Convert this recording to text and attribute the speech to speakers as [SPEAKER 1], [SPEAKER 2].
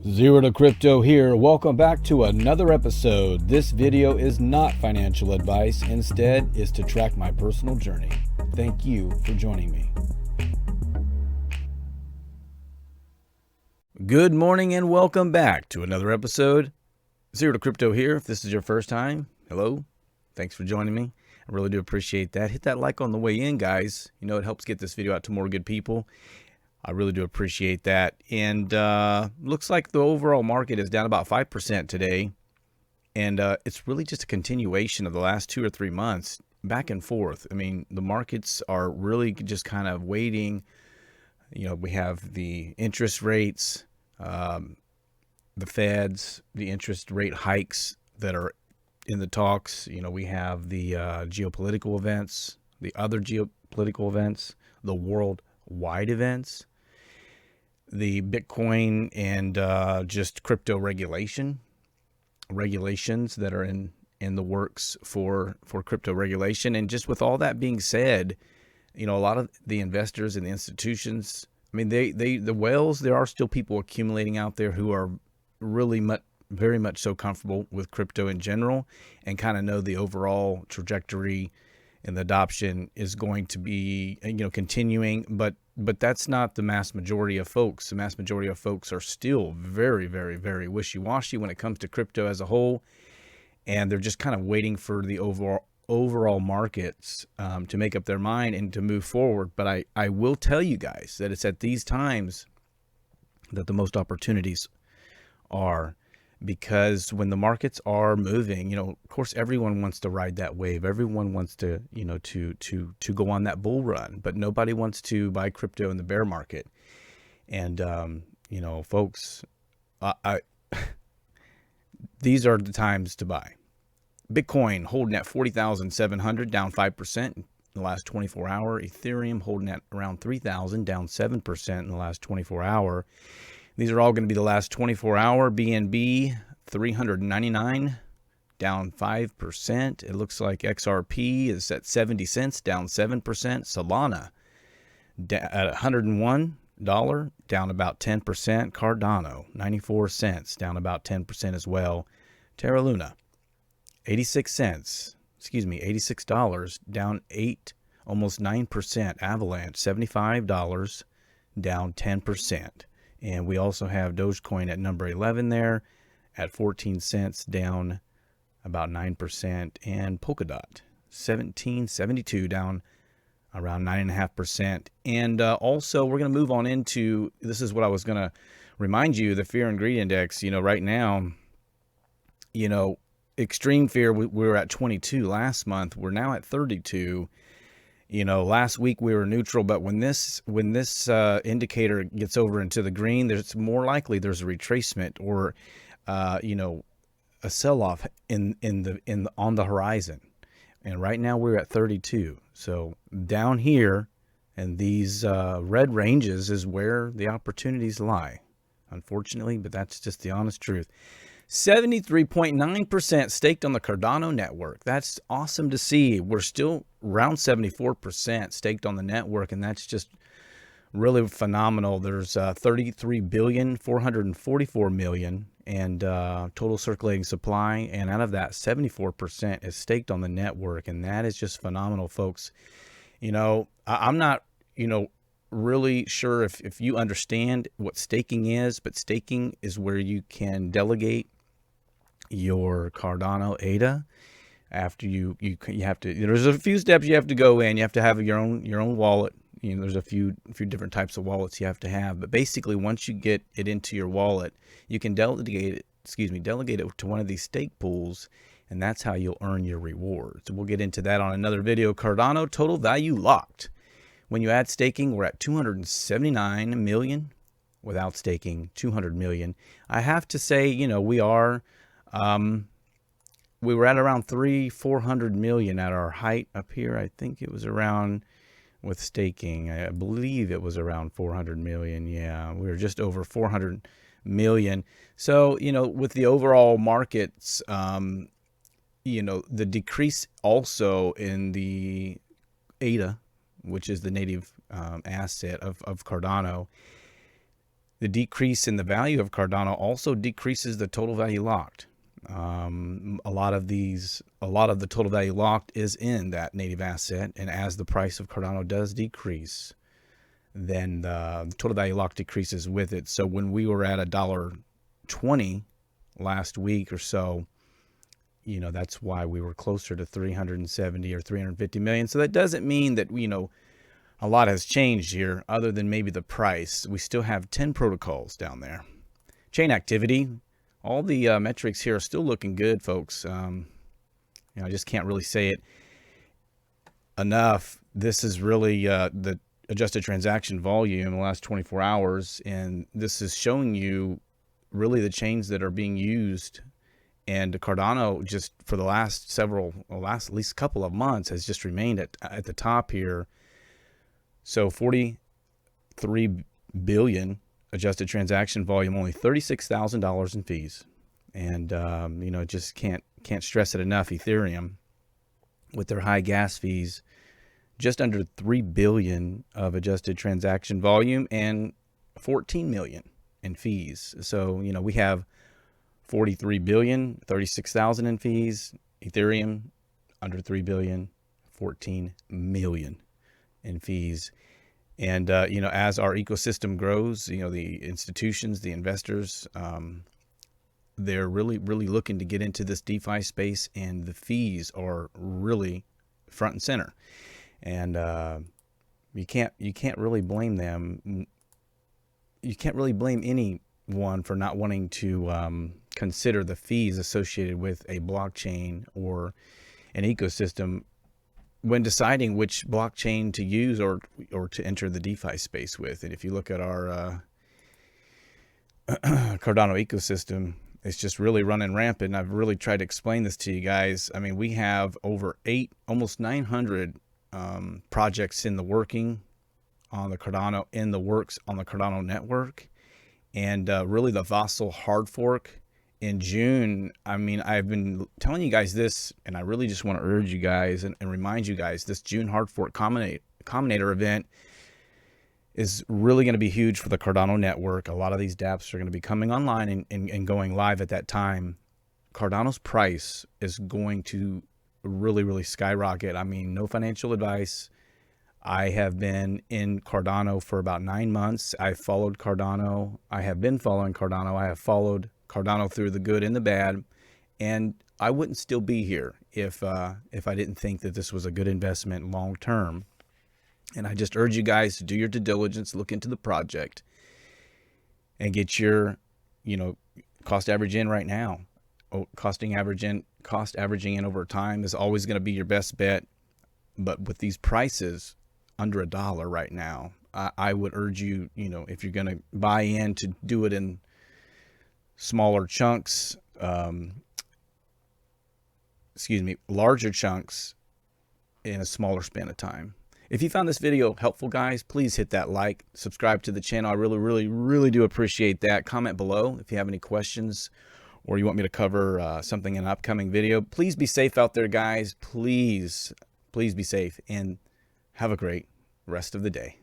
[SPEAKER 1] Zero to Crypto here. Welcome back to another episode. This video is not financial advice. Instead, is to track my personal journey. Thank you for joining me. Good morning and welcome back to another episode. Zero to Crypto here. If this is your first time, hello. Thanks for joining me. I really do appreciate that. Hit that like on the way in, guys. You know, it helps get this video out to more good people. I really do appreciate that. And looks like the overall market is down about 5% today. And it's really just a continuation of the last 2 or 3 months, back and forth. I mean, the markets are really just kind of waiting. You know, we have the interest rates, the Feds, the interest rate hikes that are in the talks. You know, we have the geopolitical events, the other geopolitical events, the worldwide events, the Bitcoin and just crypto regulations that are in the works for crypto regulation. And just with all that being said, you know, a lot of the investors and the institutions, I mean, the whales, there are still people accumulating out there who are really very much so comfortable with crypto in general and kind of know the overall trajectory and the adoption is going to be, you know, continuing, but that's not the mass majority of folks. The mass majority of folks are still very, very, very wishy-washy when it comes to crypto as a whole, and they're just kind of waiting for the overall markets to make up their mind and to move forward. But I will tell you guys that it's at these times that the most opportunities are. Because when the markets are moving, you know, of course, everyone wants to ride that wave. Everyone wants to, you know, to go on that bull run, but nobody wants to buy crypto in the bear market. And, you know, folks, these are the times to buy. Bitcoin holding at 40,700, down 5% in the last 24 hour. Ethereum holding at around 3,000, down 7% in the last 24 hour. These are all going to be the last 24-hour. BNB, 399, down 5%. It looks like XRP is at 70 cents, down 7%. Solana, at $101, down about 10%. Cardano, 94 cents, down about 10% as well. Terra Luna, 86 cents, $86, down 8, almost 9%. Avalanche, $75, down 10%. And we also have Dogecoin at number 11 there at 14 cents, down about 9%. And Polkadot, 1772, down around 9.5%. And also, we're going to move on into, this is what I was going to remind you, the Fear and Greed Index. You know, right now, you know, extreme fear, we were at 22 last month. We're now at 32. You know, last week we were neutral, but when this indicator gets over into the green, there's more likely there's a retracement or, you know, a sell-off on the horizon. And right now we're at 32. So down here and these red ranges is where the opportunities lie, unfortunately, but that's just the honest truth. 73.9% staked on the Cardano network. That's awesome to see. We're still around 74% staked on the network, and that's just really phenomenal. There's 33,444,000,000 and total circulating supply, and out of that, 74% is staked on the network, and that is just phenomenal, folks. You know, I'm not, you know, really sure if you understand what staking is, but staking is where you can delegate your Cardano ADA after you have to, there's a few steps you have to go in. You have to have your own wallet. You know, there's a few different types of wallets you have to have, but basically once you get it into your wallet, you can delegate it to one of these stake pools, and that's how you'll earn your rewards. We'll get into that on another video. Cardano total value locked. When you add staking, we're at 279 million. Without staking, 200 million. I have to say, you know, we were at around 400 million at our height up here. I think it was around, with staking, I believe it was around 400 million. Yeah, we were just over 400 million. So, you know, with the overall markets, you know, the decrease also in the ADA, which is the native asset of Cardano, The decrease in the value of Cardano also decreases the total value locked. A lot of the total value locked is in that native asset, and as the price of Cardano does decrease, then the total value locked decreases with it. So when we were at $1.20 last week or so, you know, that's why we were closer to 370 or 350 million. So that doesn't mean that, you know, a lot has changed here other than maybe the price. We still have 10 protocols down there. Chain activity, all the metrics here are still looking good, folks. You know, I just can't really say it enough. This is really the adjusted transaction volume in the last 24 hours. And this is showing you really the chains that are being used. And Cardano, just for the last at least couple of months, has just remained at the top here. So 43 billion adjusted transaction volume, only $36,000 in fees. And, you know, just can't stress it enough. Ethereum, with their high gas fees, just under 3 billion of adjusted transaction volume and 14 million in fees. So, you know, we have 43 billion, 36,000 in fees. Ethereum, under 3 billion, 14 million in fees. And, you know, as our ecosystem grows, you know, the institutions, the investors, they're really looking to get into this DeFi space, and the fees are really front and center. And you can't really blame them. You can't really blame anyone for not wanting to consider the fees associated with a blockchain or an ecosystem when deciding which blockchain to use or to enter the DeFi space with. And if you look at our Cardano ecosystem, it's just really running rampant. And I've really tried to explain this to you guys. I mean, we have over almost 900 projects in the works on the Cardano network. And really the Vassal Hardfork in June, I mean, I've been telling you guys this, and I really just want to urge you guys and remind you guys, this June Hardfork Combinator event is really going to be huge for the Cardano network. A lot of these Dapps are going to be coming online and going live at that time. Cardano's price is going to really skyrocket. I mean, no financial advice. I have been in Cardano for about 9 months. I followed Cardano. I have been following Cardano. I have followed Cardano through the good and the bad, and I wouldn't still be here if I didn't think that this was a good investment long term. And I just urge you guys to do your due diligence, look into the project, and get your, you know, cost average in right now. Cost averaging in over time is always going to be your best bet. But with these prices under $1 right now, I would urge you, you know, if you're going to buy in, to do it in smaller chunks, larger chunks in a smaller span of time. If you found this video helpful, guys, please hit that like, subscribe to the channel. I really do appreciate that. Comment below if you have any questions or you want me to cover something in an upcoming video. Please be safe out there, guys. Please be safe, and have a great rest of the day.